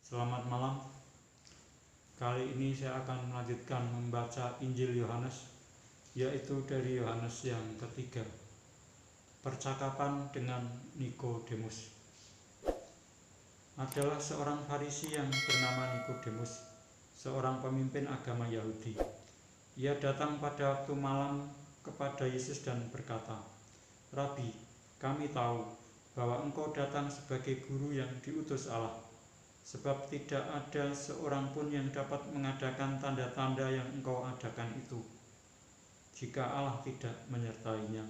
Selamat malam. Kali ini saya akan melanjutkan membaca Injil Yohanes, yaitu dari Yohanes yang ketiga. Percakapan dengan Nikodemus. Adalah seorang Farisi yang bernama Nikodemus, seorang pemimpin agama Yahudi. Ia datang pada waktu malam kepada Yesus dan berkata, "Rabi, kami tahu bahwa engkau datang sebagai guru yang diutus Allah. Sebab tidak ada seorang pun yang dapat mengadakan tanda-tanda yang engkau adakan itu, jika Allah tidak menyertainya."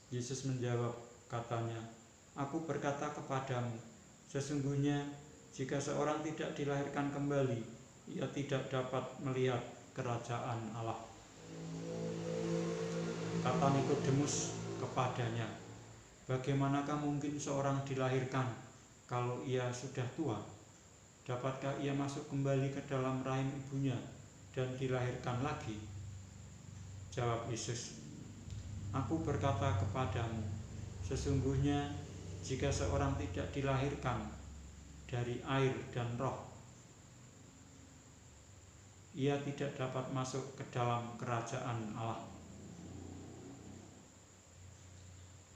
Yesus menjawab, katanya, "Aku berkata kepadamu, sesungguhnya jika seorang tidak dilahirkan kembali, ia tidak dapat melihat kerajaan Allah." Kata Nikodemus kepadanya, "Bagaimanakah mungkin seorang dilahirkan kalau ia sudah tua? Dapatkah ia masuk kembali ke dalam rahim ibunya dan dilahirkan lagi?" Jawab Yesus, "Aku berkata kepadamu, sesungguhnya jika seorang tidak dilahirkan dari air dan roh, ia tidak dapat masuk ke dalam kerajaan Allah.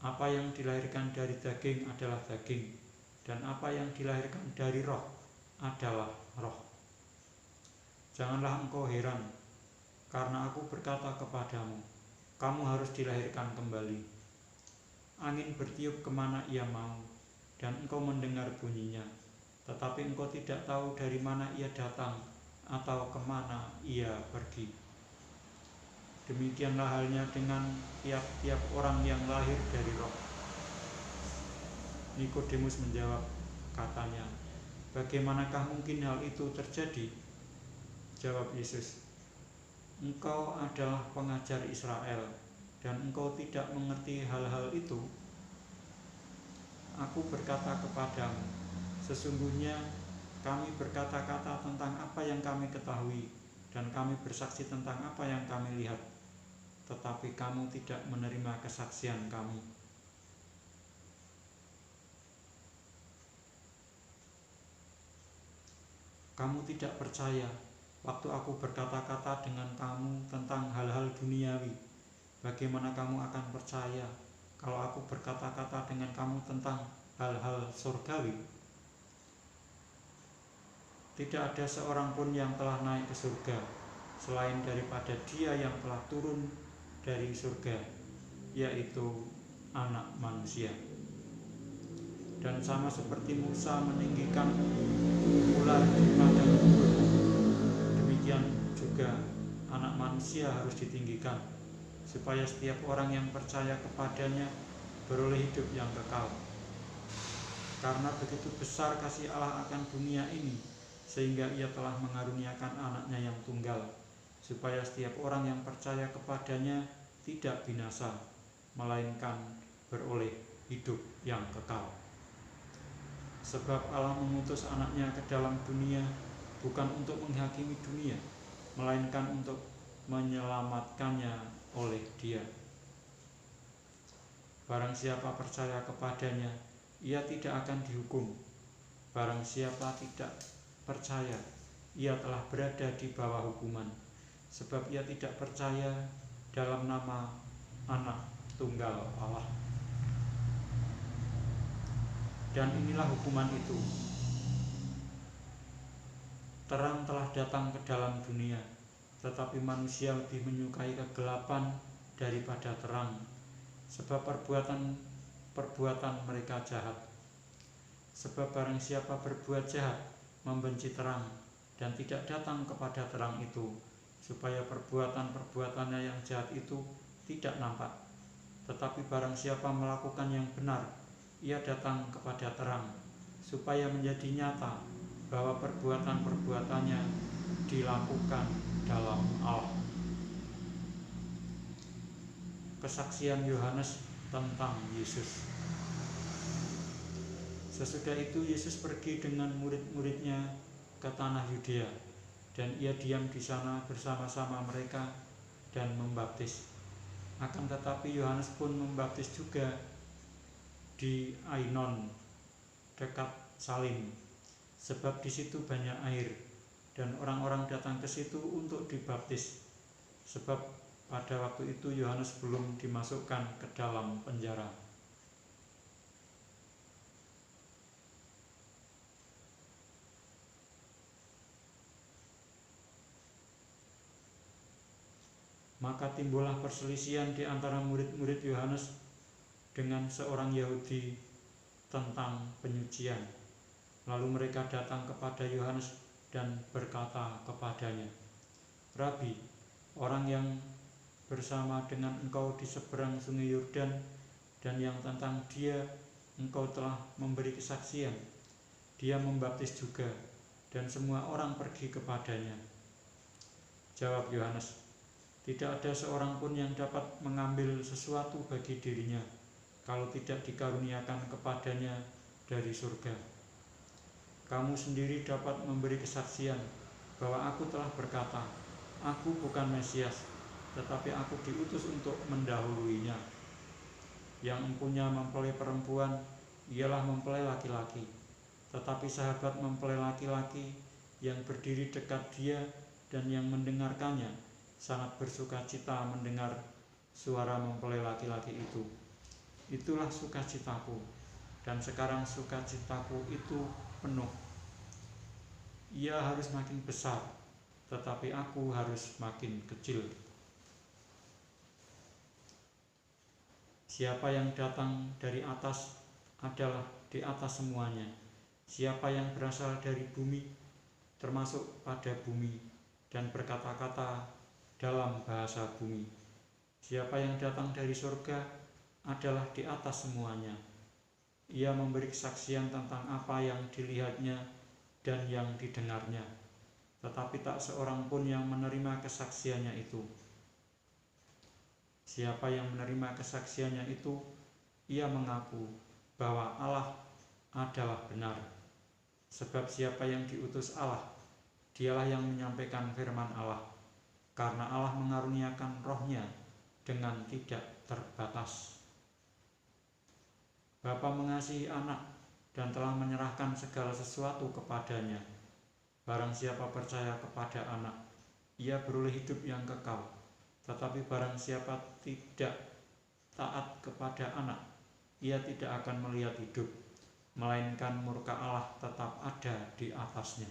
Apa yang dilahirkan dari daging adalah daging, dan apa yang dilahirkan dari roh adalah roh. Janganlah engkau heran, karena aku berkata kepadamu, kamu harus dilahirkan kembali. Angin bertiup kemana ia mau, dan engkau mendengar bunyinya, tetapi engkau tidak tahu dari mana ia datang atau kemana ia pergi. Demikianlah halnya dengan tiap-tiap orang yang lahir dari roh." Nikodemus menjawab, katanya, "Bagaimanakah mungkin hal itu terjadi?" Jawab Yesus, "Engkau adalah pengajar Israel, dan engkau tidak mengerti hal-hal itu? Aku berkata kepadamu, sesungguhnya kami berkata-kata tentang apa yang kami ketahui, dan kami bersaksi tentang apa yang kami lihat, tetapi kamu tidak menerima kesaksian kami." Kamu tidak percaya waktu aku berkata-kata dengan kamu tentang hal-hal duniawi. Bagaimana kamu akan percaya kalau aku berkata-kata dengan kamu tentang hal-hal surgawi? Tidak ada seorang pun yang telah naik ke surga selain daripada Dia yang telah turun dari surga, yaitu Anak Manusia. Dan sama seperti Musa meninggikan ular di padang gurun, demikian juga Anak Manusia harus ditinggikan, supaya setiap orang yang percaya kepadanya beroleh hidup yang kekal. Karena begitu besar kasih Allah akan dunia ini, sehingga Ia telah mengaruniakan Anaknya yang tunggal, supaya setiap orang yang percaya kepadanya tidak binasa, melainkan beroleh hidup yang kekal. Sebab Allah mengutus Anaknya ke dalam dunia bukan untuk menghakimi dunia, melainkan untuk menyelamatkannya oleh Dia. Barang siapa percaya kepadanya, ia tidak akan dihukum. Barang siapa tidak percaya, ia telah berada di bawah hukuman, sebab ia tidak percaya dalam nama Anak Tunggal Allah. Dan inilah hukuman itu, terang telah datang ke dalam dunia, tetapi manusia lebih menyukai kegelapan daripada terang, sebab perbuatan mereka jahat. Sebab barang siapa berbuat jahat membenci terang dan tidak datang kepada terang itu, supaya perbuatan-perbuatannya yang jahat itu tidak nampak. Tetapi barang siapa melakukan yang benar, ia datang kepada terang, supaya menjadi nyata bahwa perbuatan-perbuatannya dilakukan dalam Allah. Kesaksian Yohanes tentang Yesus. Sesudah itu Yesus pergi dengan murid-muridnya ke tanah Yudea, dan ia diam di sana bersama-sama mereka dan membaptis. Akan tetapi Yohanes pun membaptis juga di Ainon dekat Salim, sebab di situ banyak air, dan orang-orang datang ke situ untuk dibaptis. Sebab pada waktu itu Yohanes belum dimasukkan ke dalam penjara. Maka timbullah perselisihan di antara murid-murid Yohanes dengan seorang Yahudi tentang penyucian. Lalu mereka datang kepada Yohanes dan berkata kepadanya, "Rabi, orang yang bersama dengan engkau di seberang sungai Yordan dan yang tentang dia engkau telah memberi kesaksian, dia membaptis juga, dan semua orang pergi kepadanya." Jawab Yohanes, "Tidak ada seorang pun yang dapat mengambil sesuatu bagi dirinya kalau tidak dikaruniakan kepadanya dari surga. Kamu sendiri dapat memberi kesaksian bahwa aku telah berkata, aku bukan Mesias, tetapi aku diutus untuk mendahuluinya. Yang empunya mempelai perempuan ialah mempelai laki-laki, tetapi sahabat mempelai laki-laki yang berdiri dekat dia dan yang mendengarkannya sangat bersuka cita mendengar suara mempelai laki-laki itu. Itulah sukacitaku, dan sekarang sukacitaku itu penuh. Ia harus makin besar, tetapi aku harus makin kecil. Siapa yang datang dari atas adalah di atas semuanya. Siapa yang berasal dari bumi, termasuk pada bumi, dan berkata-kata dalam bahasa bumi. Siapa yang datang dari surga adalah di atas semuanya. Ia memberi kesaksian tentang apa yang dilihatnya dan yang didengarnya, tetapi tak seorang pun yang menerima kesaksiannya itu. Siapa yang menerima kesaksiannya itu, ia mengaku bahwa Allah adalah benar. Sebab siapa yang diutus Allah, dialah yang menyampaikan firman Allah, karena Allah mengaruniakan rohnya dengan tidak terbatas. Bapa mengasihi anak dan telah menyerahkan segala sesuatu kepadanya. Barang siapa percaya kepada anak, ia beroleh hidup yang kekal. Tetapi barang siapa tidak taat kepada anak, ia tidak akan melihat hidup, melainkan murka Allah tetap ada di atasnya.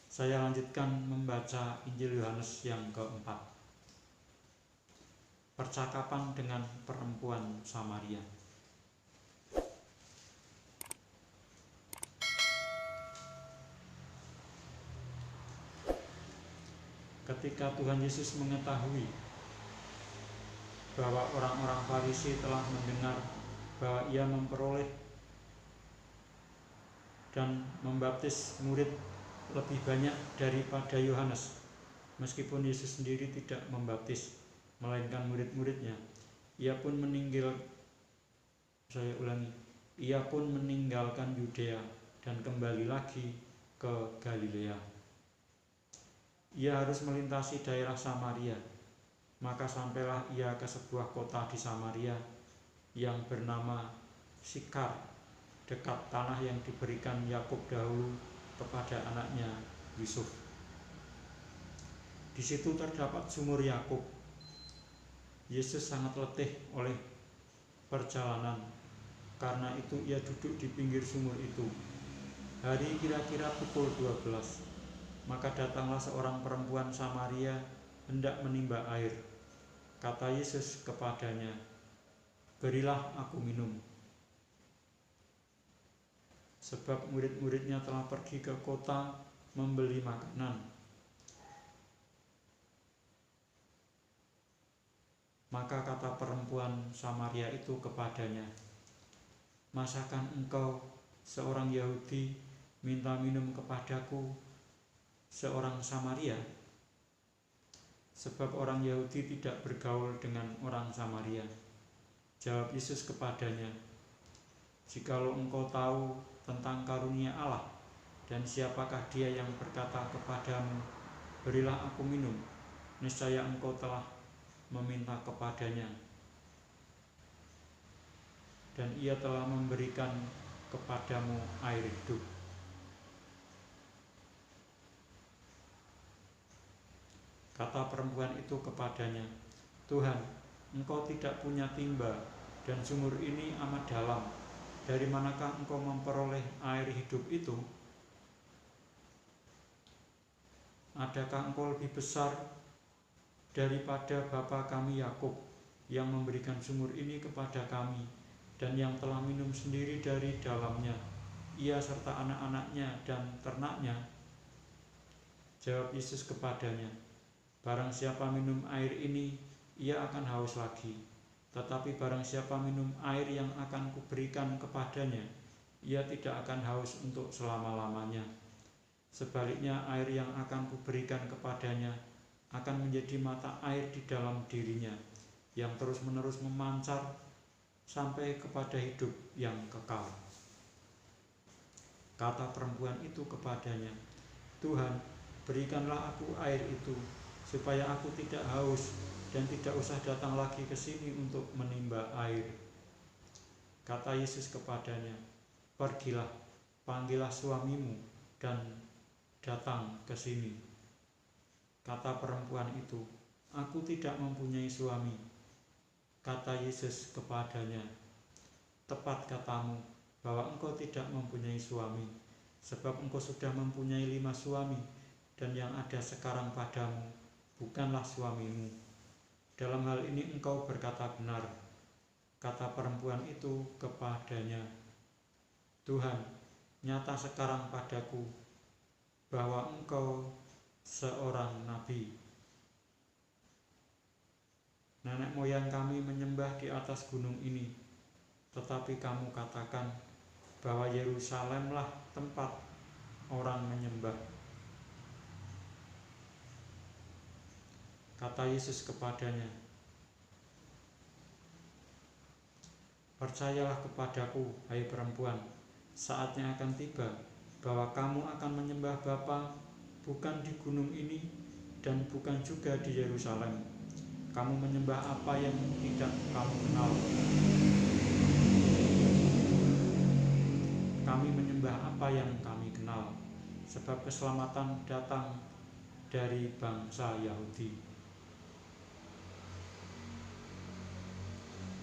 Saya lanjutkan membaca Injil Yohanes yang keempat. Percakapan dengan perempuan Samaria. Ketika Tuhan Yesus mengetahui bahwa orang-orang Farisi telah mendengar bahwa ia memperoleh dan membaptis murid lebih banyak daripada Yohanes, meskipun Yesus sendiri tidak membaptis, melainkan murid-muridnya, ia pun meninggalkan Yudea dan kembali lagi ke Galilea. Ia harus melintasi daerah Samaria. Maka sampailah ia ke sebuah kota di Samaria yang bernama Sikar, dekat tanah yang diberikan Yakub dahulu kepada anaknya Yusuf. Di situ terdapat sumur Yakub. Yesus sangat letih oleh perjalanan, karena itu ia duduk di pinggir sumur itu. Hari kira-kira pukul 12. Maka datanglah seorang perempuan Samaria hendak menimba air. Kata Yesus kepadanya, "Berilah aku minum." Sebab murid-muridnya telah pergi ke kota membeli makanan. Maka kata perempuan Samaria itu kepadanya, "Masakan engkau, seorang Yahudi, minta minum kepadaku, seorang Samaria?" Sebab orang Yahudi tidak bergaul dengan orang Samaria. Jawab Yesus kepadanya, "Jikalau engkau tahu tentang karunia Allah, dan siapakah dia yang berkata kepadamu, 'Berilah aku minum,' niscaya engkau telah meminta kepadanya, dan ia telah memberikan kepadamu air hidup. Kata perempuan itu kepadanya, Tuhan, engkau tidak punya timba, dan sumur ini amat dalam. Dari manakah engkau memperoleh air hidup itu? Adakah engkau lebih besar daripada bapa kami Yakub, yang memberikan sumur ini kepada kami, dan yang telah minum sendiri dari dalamnya, ia serta anak-anaknya dan ternaknya? Jawab Yesus kepadanya, barang siapa minum air ini, ia akan haus lagi. Tetapi barang siapa minum air yang akan kuberikan kepadanya, ia tidak akan haus untuk selama-lamanya. Sebaliknya, air yang akan kuberikan kepadanya akan menjadi mata air di dalam dirinya, yang terus-menerus memancar sampai kepada hidup yang kekal. Kata perempuan itu kepadanya, Tuhan, berikanlah aku air itu, supaya aku tidak haus dan tidak usah datang lagi ke sini untuk menimba air. Kata Yesus kepadanya, pergilah, panggillah suamimu dan datang ke sini. Kata perempuan itu, aku tidak mempunyai suami. Kata Yesus kepadanya, tepat katamu bahwa engkau tidak mempunyai suami, sebab engkau sudah mempunyai 5 suami, dan yang ada sekarang padamu bukanlah suamimu. Dalam hal ini engkau berkata benar. Kata perempuan itu kepadanya, Tuhan, nyata sekarang padaku bahwa engkau seorang nabi. Nenek moyang kami menyembah di atas gunung ini, tetapi kamu katakan bahwa Yerusalemlah tempat orang menyembah. Kata Yesus kepadanya, percayalah kepadaku, hai perempuan, saatnya akan tiba bahwa kamu akan menyembah Bapa bukan di gunung ini dan bukan juga di Yerusalem. Kamu menyembah apa yang tidak kamu kenal. Kami menyembah apa yang kami kenal, sebab keselamatan datang dari bangsa Yahudi.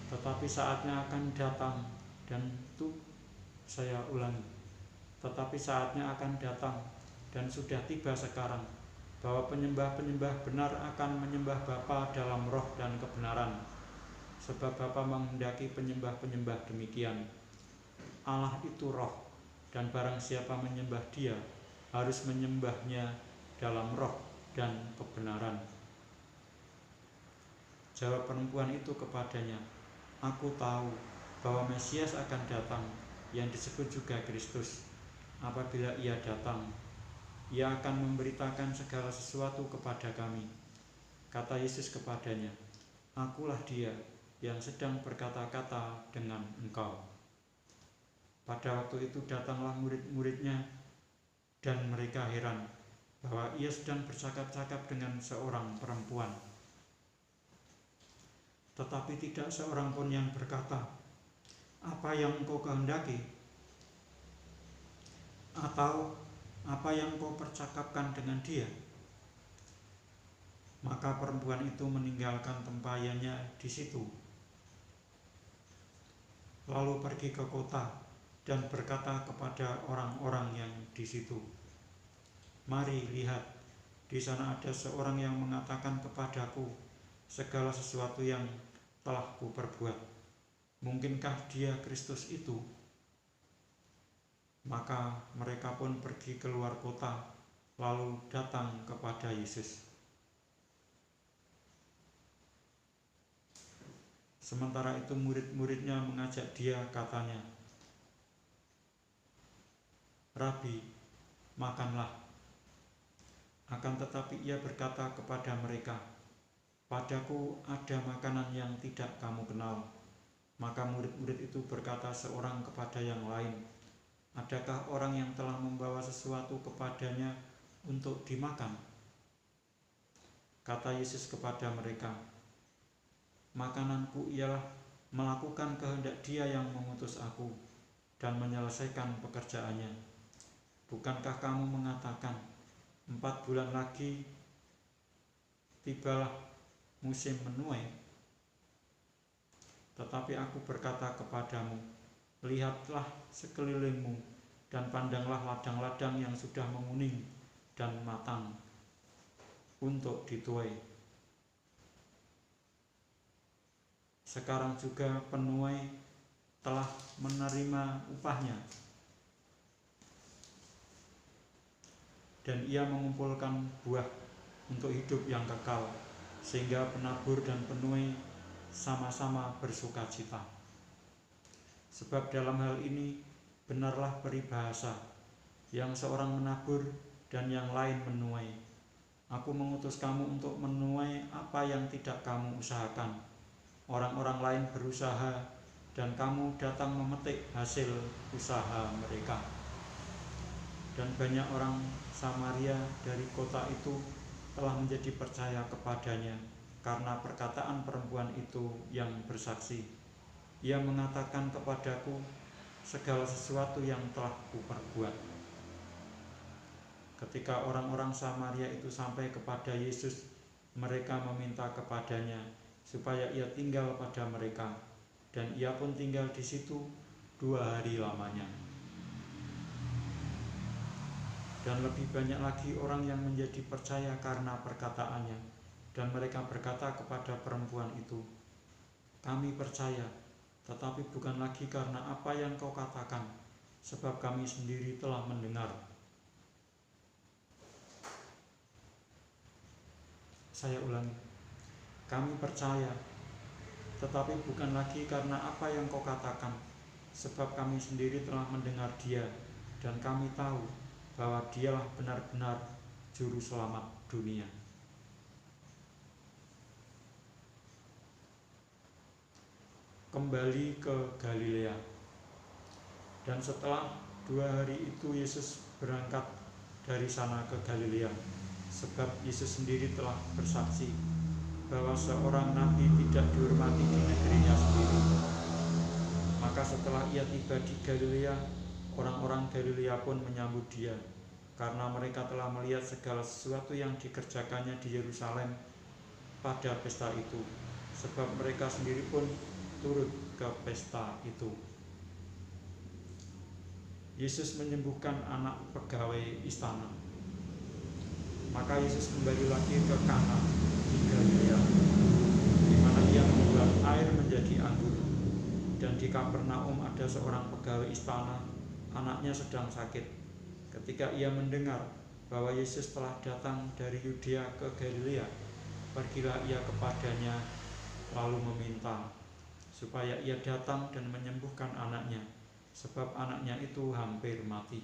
Tetapi saatnya akan datang, dan itu saya ulangi, tetapi saatnya akan datang dan sudah tiba sekarang, bahwa penyembah-penyembah benar akan menyembah Bapa dalam roh dan kebenaran, sebab Bapa menghendaki penyembah-penyembah demikian. Allah itu roh, dan barang siapa menyembah Dia harus menyembahnya dalam roh dan kebenaran. Jawab perempuan itu kepadanya, aku tahu bahwa Mesias akan datang, yang disebut juga Kristus. Apabila ia datang, ia akan memberitakan segala sesuatu kepada kami. Kata Yesus kepadanya, akulah Dia yang sedang berkata-kata dengan engkau. Pada waktu itu datanglah murid-muridnya, dan mereka heran bahwa ia sedang bercakap-cakap dengan seorang perempuan. Tetapi tidak seorang pun yang berkata, apa yang engkau kehendaki? Atau apa yang engkau percakapkan dengan dia? Maka perempuan itu meninggalkan tempayannya di situ, lalu pergi ke kota dan berkata kepada orang-orang yang di situ, mari lihat, di sana ada seorang yang mengatakan kepadaku segala sesuatu yang telah kuperbuat. Mungkinkah dia Kristus itu? Maka mereka pun pergi keluar kota, lalu datang kepada Yesus. Sementara itu murid-muridnya mengajak dia, katanya, Rabi, makanlah. Akan tetapi ia berkata kepada mereka, padaku ada makanan yang tidak kamu kenal. Maka murid-murid itu berkata seorang kepada yang lain, adakah orang yang telah membawa sesuatu kepadanya untuk dimakan? Kata Yesus kepada mereka, makananku ialah melakukan kehendak Dia yang mengutus aku dan menyelesaikan pekerjaannya. Bukankah kamu mengatakan, 4 bulan lagi tibalah musim menuai? Tetapi aku berkata kepadamu, lihatlah sekelilingmu dan pandanglah ladang-ladang yang sudah menguning dan matang untuk dituai. Sekarang juga penuai telah menerima upahnya, dan ia mengumpulkan buah untuk hidup yang kekal, sehingga penabur dan penuai sama-sama bersukacita. Sebab dalam hal ini benarlah peribahasa, yang seorang menabur dan yang lain menuai. Aku mengutus kamu untuk menuai apa yang tidak kamu usahakan. Orang-orang lain berusaha dan kamu datang memetik hasil usaha mereka. Dan banyak orang Samaria dari kota itu telah menjadi percaya kepadanya karena perkataan perempuan itu yang bersaksi. Ia mengatakan kepadaku segala sesuatu yang telah kuperbuat. Ketika orang-orang Samaria itu sampai kepada Yesus, mereka meminta kepadanya supaya ia tinggal pada mereka, dan ia pun tinggal di situ 2 hari lamanya. Dan lebih banyak lagi orang yang menjadi percaya karena perkataannya, dan mereka berkata kepada perempuan itu, kami percaya, tetapi bukan lagi karena apa yang kau katakan, sebab kami sendiri telah mendengar. Saya ulangi, kami percaya, tetapi bukan lagi karena apa yang kau katakan, sebab kami sendiri telah mendengar dia, dan kami tahu bahwa dialah benar-benar juru selamat dunia. Kembali ke Galilea. Dan setelah 2 hari itu Yesus berangkat dari sana ke Galilea, sebab Yesus sendiri telah bersaksi bahwa seorang nabi tidak dihormati di negerinya sendiri. Maka setelah ia tiba di Galilea, orang-orang Galilea pun menyambut dia, karena mereka telah melihat segala sesuatu yang dikerjakannya di Yerusalem pada pesta itu, sebab mereka sendiri pun turut ke pesta itu. Yesus menyembuhkan anak pegawai istana. Maka Yesus kembali lagi ke Kana di Galilea, di mana ia membuat air menjadi anggur. Dan di Kapernaum ada seorang pegawai istana, anaknya sedang sakit. Ketika ia mendengar bahwa Yesus telah datang dari Yudea ke Galilea, pergilah ia kepadanya lalu meminta supaya ia datang dan menyembuhkan anaknya, sebab anaknya itu hampir mati.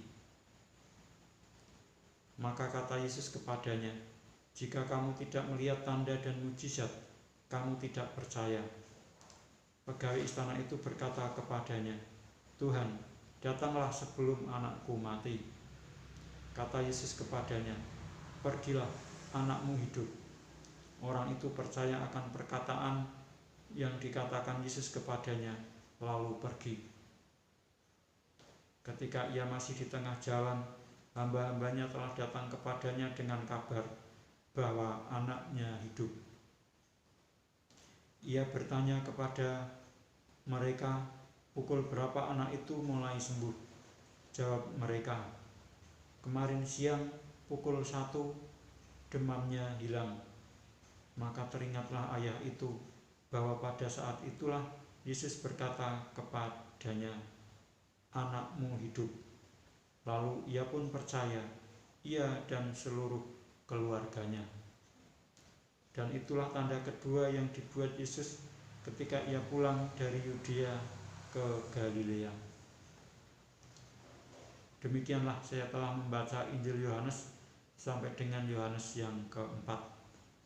Maka kata Yesus kepadanya, jika kamu tidak melihat tanda dan mujizat, kamu tidak percaya. Pegawai istana itu berkata kepadanya, Tuhan, datanglah sebelum anakku mati. Kata Yesus kepadanya, pergilah, anakmu hidup. Orang itu percaya akan perkataan yang dikatakan Yesus kepadanya, lalu pergi. Ketika ia masih di tengah jalan, hamba-hambanya telah datang kepadanya dengan kabar bahwa anaknya hidup. Ia bertanya kepada mereka, pukul berapa anak itu mulai sembuh? Jawab mereka, kemarin siang pukul 1 demamnya hilang. Maka teringatlah ayah itu bahwa pada saat itulah Yesus berkata kepadanya, anakmu hidup. Lalu ia pun percaya, ia dan seluruh keluarganya. Dan itulah tanda kedua yang dibuat Yesus ketika ia pulang dari Yudea ke Galilea. Demikianlah saya telah membaca Injil Yohanes sampai dengan Yohanes yang keempat.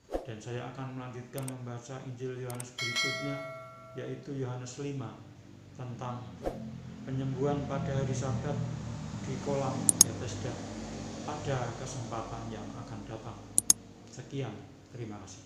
Dan saya akan melanjutkan membaca Injil Yohanes berikutnya, yaitu Yohanes 5, tentang penyembuhan pada hari Sabat di kolam Bethesda pada kesempatan yang akan datang. Sekian, terima kasih.